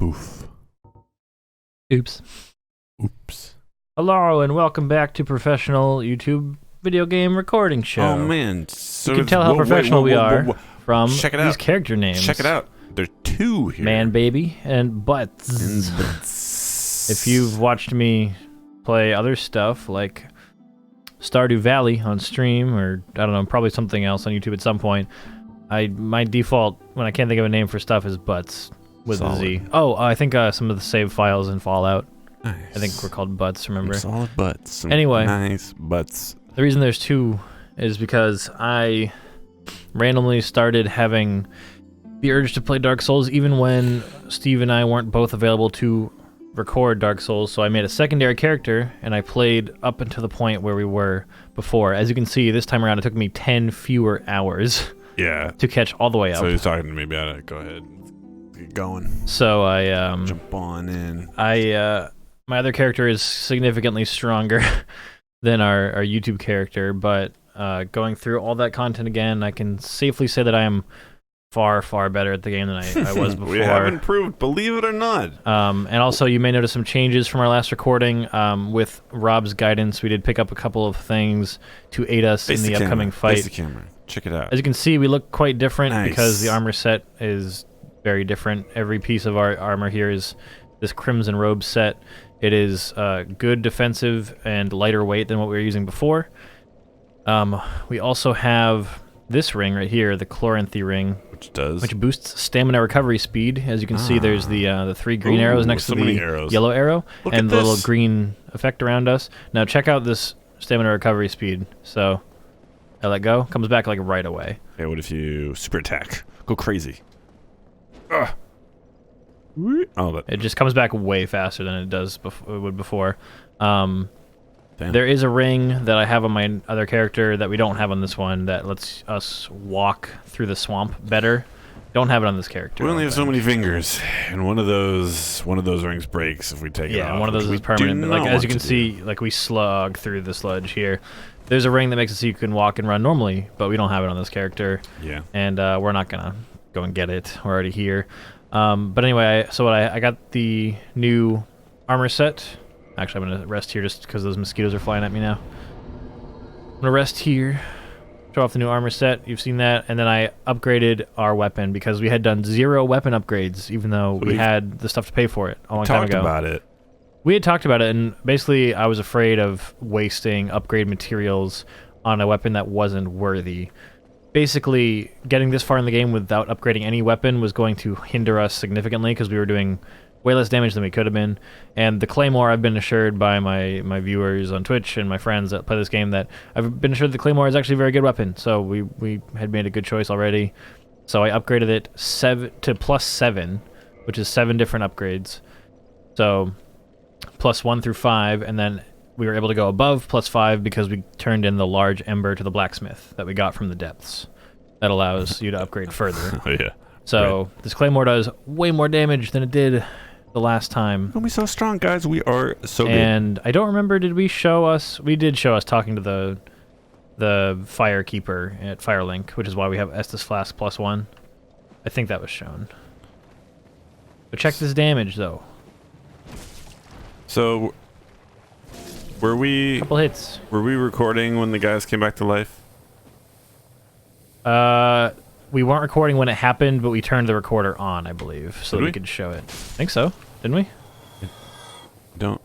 Oof. Oops. Oops. Hello and welcome back to Professional YouTube Video Game Recording Show. Oh man, so you can tell how professional we are from Check it these out. character names. Check it out. There are two here. Man, Baby, and Butts. If you've watched me play other stuff like Stardew Valley on stream, or I don't know, probably something else on YouTube at some point, my default when I can't think of a name for stuff is Butts with a Z. Oh, I think some of the save files in Fallout. Nice. I think we're called Butts, remember? Solid butts. Some Anyway. Nice butts. The reason there's two is because I randomly started having the urge to play Dark Souls even when Steve and I weren't both available to record Dark Souls, so I made a secondary character and I played up until the point where we were before. As you can see, this time around it took me 10 fewer hours to catch all the way up. So he's talking to me about it. Go ahead. Get going. So I jump on in. My other character is significantly stronger than our YouTube character, but going through all that content again, I can safely say that I am far, far better at the game than I was before. We have improved, believe it or not. And also, you may notice some changes from our last recording. With Rob's guidance, we did pick up a couple of things to aid us in the upcoming fight. Face the camera. Check it out. As you can see, we look quite different because the armor set is very different. Every piece of our armor here is this Crimson Robe set. It is good defensive and lighter weight than what we were using before. We also have this ring right here, the Chloranthy ring, which boosts stamina recovery speed. As you can see, there's the three green arrows next to the yellow arrow, and the little green effect around us. Now check out this stamina recovery speed. So I let go, comes back like right away. Okay, what if you super attack? Go crazy. Oh, it just comes back way faster than it would before. There is a ring that I have on my other character that we don't have on this one that lets us walk through the swamp better. Don't have it on this character. We only have so many fingers, and one of those rings breaks if we take it off. Yeah, one of those is permanent. Like as you can see, like we slug through the sludge here. There's a ring that makes it so you can walk and run normally, but we don't have it on this character. Yeah. And we're not gonna go and get it. We're already here. But anyway, I got the new armor set. Actually, I'm gonna rest here just because those mosquitoes are flying at me now. I'm gonna rest here, show off the new armor set. You've seen that, and then I upgraded our weapon because we had done 0 weapon upgrades, even though we had the stuff to pay for it a long time ago. Talked about it. We had talked about it, and basically, I was afraid of wasting upgrade materials on a weapon that wasn't worthy. Basically, getting this far in the game without upgrading any weapon was going to hinder us significantly because we were doing way less damage than we could have been. And the Claymore, I've been assured by my viewers on Twitch and my friends that play this game that I've been assured the Claymore is actually a very good weapon. So we had made a good choice already. So I upgraded it to +7, which is 7 different upgrades. So +1 through 5, and then we were able to go above +5 because we turned in the large ember to the blacksmith that we got from the depths. That allows you to upgrade further. Oh yeah. So this Claymore does way more damage than it did the last time. Don't be so strong, guys. We are so good. And I don't remember, did we show us? We did show us talking to the Firekeeper at Firelink, which is why we have Estus Flask +1. I think that was shown. But check this damage, though. So, were we... Couple hits. Were we recording when the guys came back to life? We weren't recording when it happened, but we turned the recorder on, I believe, so that we could show it. I think so. Didn't we? Don't.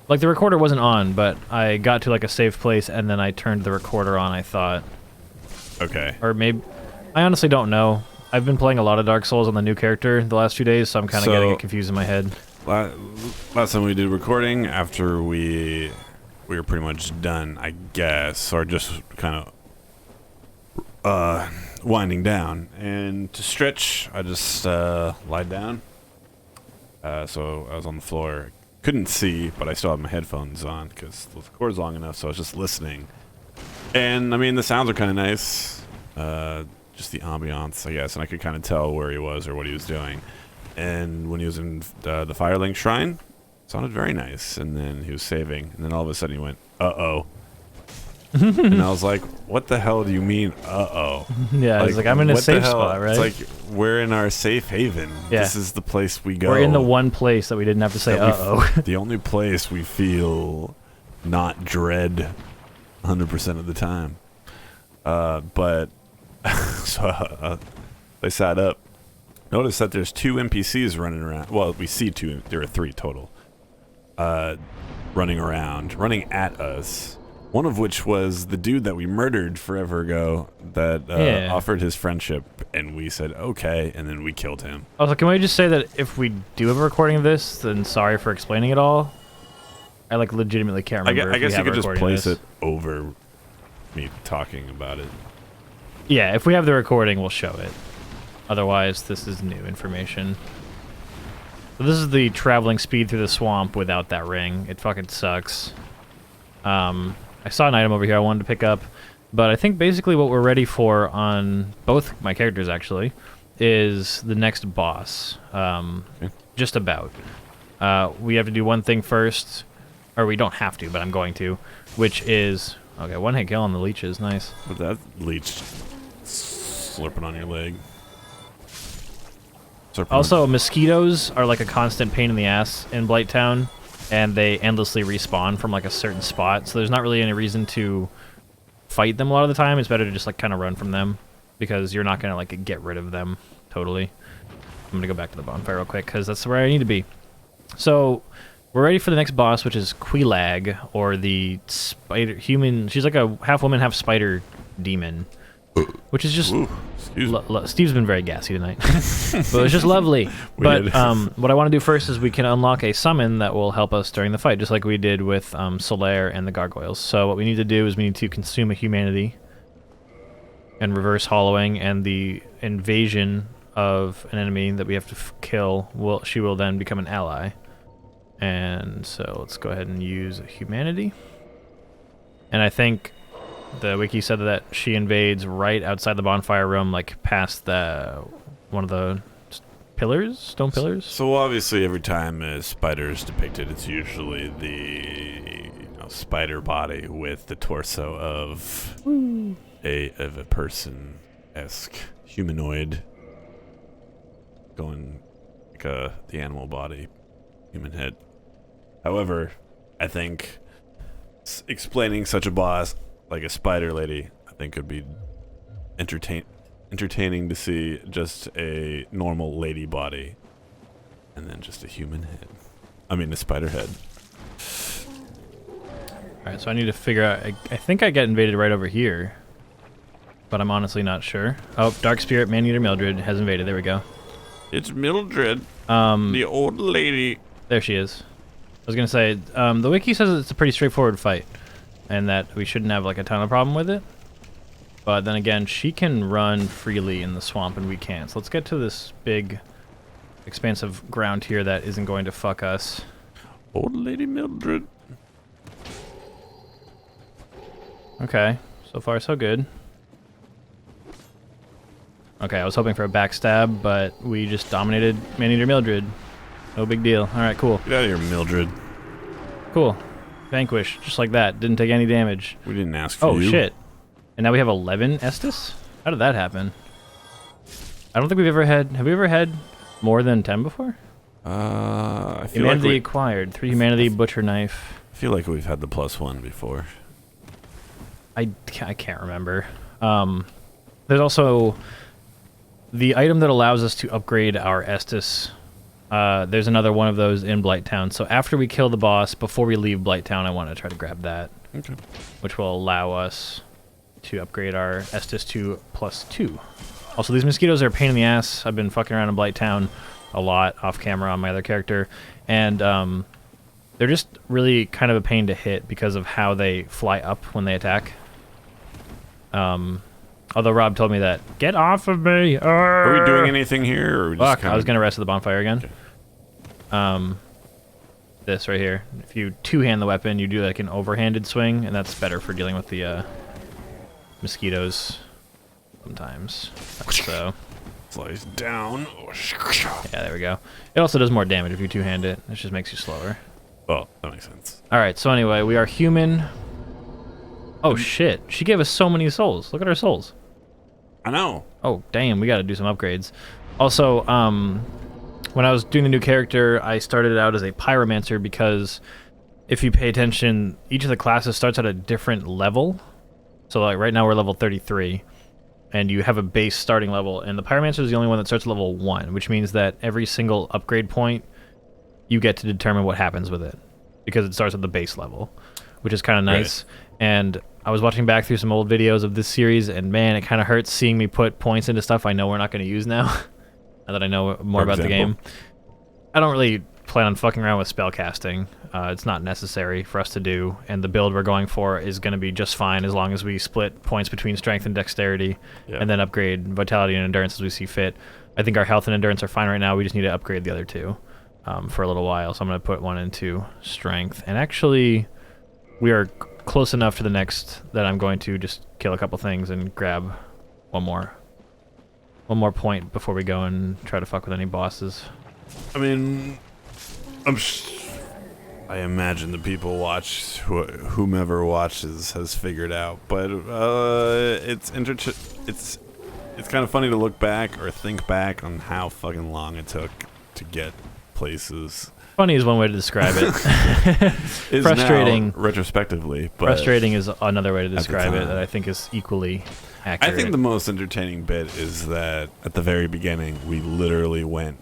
Like, the recorder wasn't on, but I got to, like, a safe place, and then I turned the recorder on, I thought. Okay. Or maybe... I honestly don't know. I've been playing a lot of Dark Souls on the new character the last few days, so I'm kind of getting it confused in my head. Last time we did recording, after we were pretty much done, I guess, or just kind of winding down. And to stretch, I just lied down. So I was on the floor. Couldn't see, but I still had my headphones on because the record's long enough, so I was just listening. And, I mean, the sounds are kind of nice. Just the ambiance, I guess, and I could kind of tell where he was or what he was doing. And when he was in the Firelink Shrine, it sounded very nice. And then he was saving, and then all of a sudden he went, uh-oh. And I was like, what the hell do you mean, uh-oh? Yeah, it's like, I'm in a what the safe hell? spot, right? It's like, we're in our safe haven. Yeah. This is the place we go. We're in the one place that we didn't have to say, uh-oh. The only place we feel not dread 100% of the time. But, so they sat up. Notice that there's 2 NPCs running around. Well, we see 2. There are 3 total. Running around, running at us. One of which was the dude that we murdered forever ago that offered his friendship, and we said, okay, and then we killed him. Also, can we just say that if we do have a recording of this, then sorry for explaining it all? I, like, legitimately can't remember I guess you could just place it over me talking about it. Yeah, if we have the recording, we'll show it. Otherwise, this is new information. So this is the traveling speed through the swamp without that ring. It fucking sucks. I saw an item over here I wanted to pick up, but I think basically what we're ready for on both my characters, actually, is the next boss. Okay. Just about. We have to do one thing first, or we don't have to, but I'm going to, which is... Okay, one hit kill on the leeches, nice. But that leech slurping on your leg. Also, mosquitoes are like a constant pain in the ass in Blighttown, and they endlessly respawn from like a certain spot, so there's not really any reason to fight them a lot of the time. It's better to just like kind of run from them, because you're not gonna like get rid of them totally. I'm gonna go back to the bonfire real quick, because that's where I need to be. So, we're ready for the next boss, which is Queelag, or the spider human. She's like a half woman, half spider demon, which is just... Steve's been very gassy tonight, but it's just lovely. But what I want to do first is we can unlock a summon that will help us during the fight, just like we did with Solaire and the gargoyles. So what we need to do is we need to consume a humanity and reverse hollowing, and the invasion of an enemy that we have to kill, she will then become an ally. And so let's go ahead and use a humanity. And I think the wiki said that she invades right outside the bonfire room, like past one of the pillars, stone pillars. So obviously, every time a spider is depicted, it's usually the spider body with the torso of a person-esque humanoid, going like the animal body, human head. However, I think explaining such a boss like a spider lady, I think could be entertaining to see just a normal lady body and then just a human head. I mean, a spider head. Alright, so I need to figure out... I think I get invaded right over here, but I'm honestly not sure. Oh, Dark Spirit Man-Eater Mildred has invaded. There we go. It's Mildred, the old lady. There she is. I was going to say, the wiki says it's a pretty straightforward fight, and that we shouldn't have like a ton of problem with it. But then again, she can run freely in the swamp and we can't. So let's get to this big, expansive ground here that isn't going to fuck us. Old lady Mildred. Okay, so far so good. Okay, I was hoping for a backstab, but we just dominated Man-Eater Mildred. No big deal. Alright, cool. Get out of here, Mildred. Cool. Vanquish, just like that. Didn't take any damage. We didn't ask for you. Oh, shit. And now we have 11 Estus? How did that happen? I don't think we've ever had... Have we ever had more than 10 before? I feel Humanity like acquired. 3 humanity, butcher knife. I feel like we've had the +1 before. I can't remember. There's also the item that allows us to upgrade our Estus. There's another one of those in Blighttown. So after we kill the boss, before we leave Blighttown, I want to try to grab that. Okay. Which will allow us to upgrade our Estus to +2. Also, these mosquitoes are a pain in the ass. I've been fucking around in Blighttown a lot off camera on my other character. And they're just really kind of a pain to hit because of how they fly up when they attack. Although Rob told me that, get off of me! Are we doing anything here? Or Fuck, I was going to rest at the bonfire again. Okay. This right here. If you two-hand the weapon, you do like an overhanded swing, and that's better for dealing with the mosquitoes sometimes. So slice down. Yeah, there we go. It also does more damage if you two-hand it. It just makes you slower. Well, that makes sense. Alright, so anyway, we are human. Oh shit! She gave us so many souls. Look at our souls. I know. Oh damn, we got to do some upgrades. Also, when I was doing the new character, I started out as a pyromancer because if you pay attention, each of the classes starts at a different level. So like right now we're level 33, and you have a base starting level, and the pyromancer is the only one that starts at level 1, which means that every single upgrade point you get to determine what happens with it because it starts at the base level, which is kind of nice. Right. And I was watching back through some old videos of this series, and man, it kind of hurts seeing me put points into stuff I know we're not going to use now. Now that I know more about the game. I don't really plan on fucking around with spellcasting. It's not necessary for us to do, and the build we're going for is going to be just fine as long as we split points between strength and dexterity, and then upgrade vitality and endurance as we see fit. I think our health and endurance are fine right now. We just need to upgrade the other two for a little while, so I'm going to put one into strength. And actually, we are close enough to the next that I'm going to just kill a couple things and grab one more point before we go and try to fuck with any bosses. I mean, I imagine the people whomever watches has figured out, but it's kind of funny to look back or think back on how fucking long it took to get places. Funny is one way to describe it. Frustrating, retrospectively, but frustrating is another way to describe it that I think is equally accurate. I think the most entertaining bit is that at the very beginning we literally went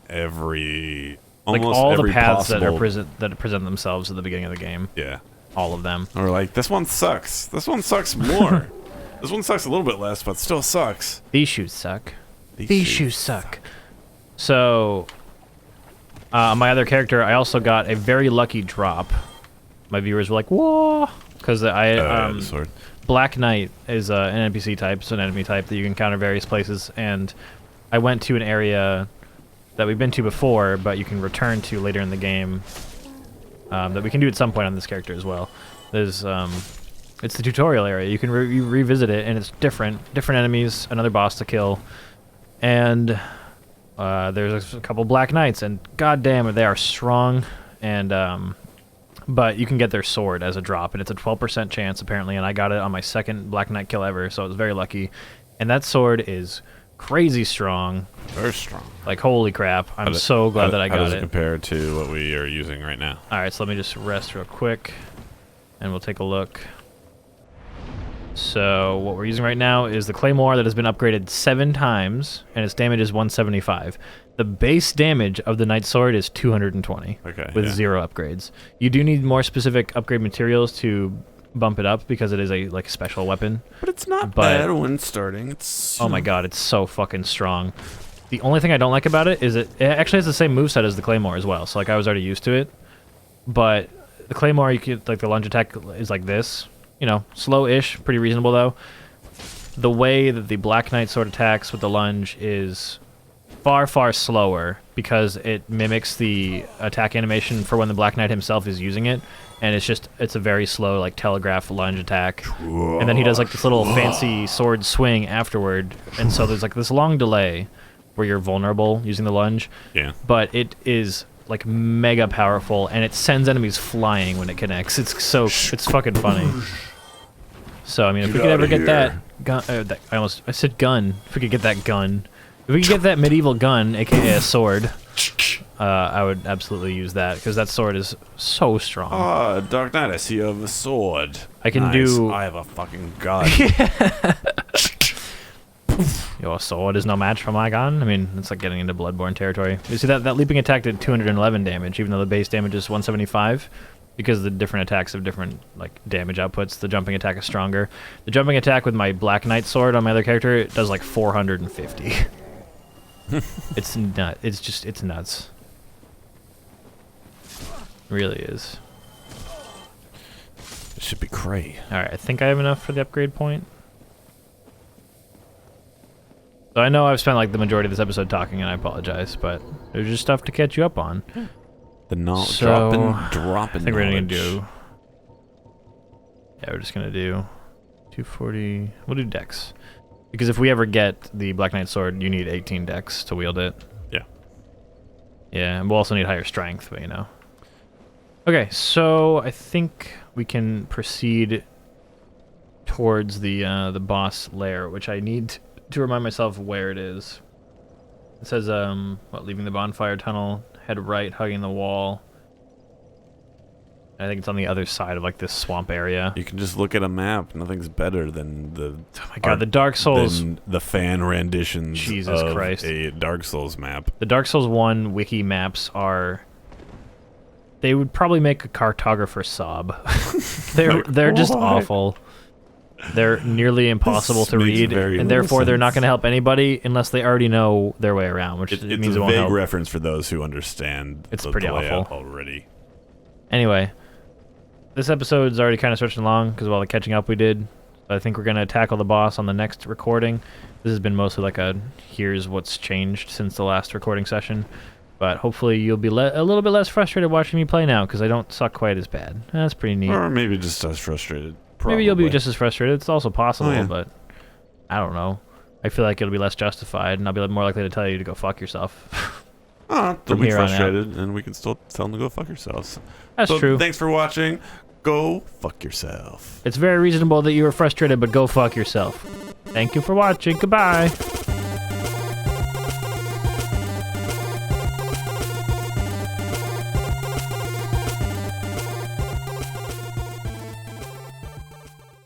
almost all every the paths possible... that present themselves at the beginning of the game. Yeah, all of them. Or like, this one sucks. This one sucks more. This one sucks a little bit less, but still sucks. These shoes suck. These shoes suck. So, my other character, I also got a very lucky drop. My viewers were like, "Whoa!" Because the sword. Black Knight is an NPC type, so an enemy type that you can encounter various places, and I went to an area that we've been to before, but you can return to later in the game, that we can do at some point on this character as well. There's, it's the tutorial area. You can you revisit it, and it's different enemies, another boss to kill, and there's a couple Black Knights, and goddamn, they are strong, and but you can get their sword as a drop, and it's a 12% chance apparently, and I got it on my second Black Knight kill ever, so I was very lucky. And that sword is crazy strong. Very strong. Like, holy crap. I'm so glad that I got it. How does it compare to what we are using right now? Alright, so let me just rest real quick, and we'll take a look. So, what we're using right now is the Claymore that has been upgraded 7 times, and its damage is 175. The base damage of the Knight Sword is 220, with 0 upgrades. You do need more specific upgrade materials to bump it up, because it is a special weapon. But it's not bad when starting. Oh my god, it's so fucking strong. The only thing I don't like about it is it actually has the same moveset as the Claymore as well, so I was already used to it. But the Claymore, you could, the lunge attack is like this. You know, slow-ish, pretty reasonable though. The way that the Black Knight sword attacks with the lunge is far, far slower because it mimics the attack animation for when the Black Knight himself is using it, and it's a very slow, telegraph lunge attack. And then he does this little fancy sword swing afterward, and so there's this long delay where you're vulnerable using the lunge. Yeah. But it is mega powerful, and it sends enemies flying when it connects. It's fucking funny. So I mean, if we could ever get that gun, I said gun. If we could get that gun, if we could get that medieval gun, aka a sword, I would absolutely use that because that sword is so strong. Oh, Dark Knight, I see you have a sword. I can do. I have a fucking gun. Your sword is no match for my gun. I mean, it's like getting into Bloodborne territory. You see that leaping attack did 211 damage, even though the base damage is 175, because the different attacks have different damage outputs. The jumping attack is stronger. The jumping attack with my Black Knight sword on my other character, it does 450. It's nuts. It's nuts. It really is. It should be cray. All right, I think I have enough for the upgrade point. So I know I've spent the majority of this episode talking, and I apologize, but there's just stuff to catch you up on. The dropping. I think we're gonna do. Yeah, we're just gonna do 240. We'll do dex, because if we ever get the Black Knight sword, you need 18 dex to wield it. Yeah. Yeah, and we'll also need higher strength, but you know. Okay, so I think we can proceed towards the boss lair, which I need to remind myself where it is. It says, leaving the bonfire tunnel, head right, hugging the wall. I think it's on the other side of like this swamp area. You can just look at a map. Nothing's better than the. Oh my god, the Dark Souls. Than the fan renditions. Jesus of Christ. A Dark Souls map. The Dark Souls 1 wiki maps are. They would probably make a cartographer sob. they're just awful. They're nearly impossible to read, and therefore they're not going to help anybody unless they already know their way around, which it's means a it won't vague help. reference for those who understand. It's pretty awful already. Anyway, this episode's already kind of stretching along because of all the catching up we did. I think we're going to tackle the boss on the next recording. This has been mostly like a here's what's changed since the last recording session. But hopefully you'll be a little bit less frustrated watching me play now because I don't suck quite as bad. That's pretty neat. Or maybe just as frustrated. Probably. Maybe you'll be just as frustrated. It's also possible, Oh, yeah. but I don't know. I feel like it'll be less justified, and I'll be more likely to tell you to go fuck yourself. They'll From be here on out. frustrated, and we can still tell them to go fuck yourselves. That's So true. Thanks for watching. Go fuck yourself. It's very reasonable that you were frustrated, but go fuck yourself. Thank you for watching. Goodbye.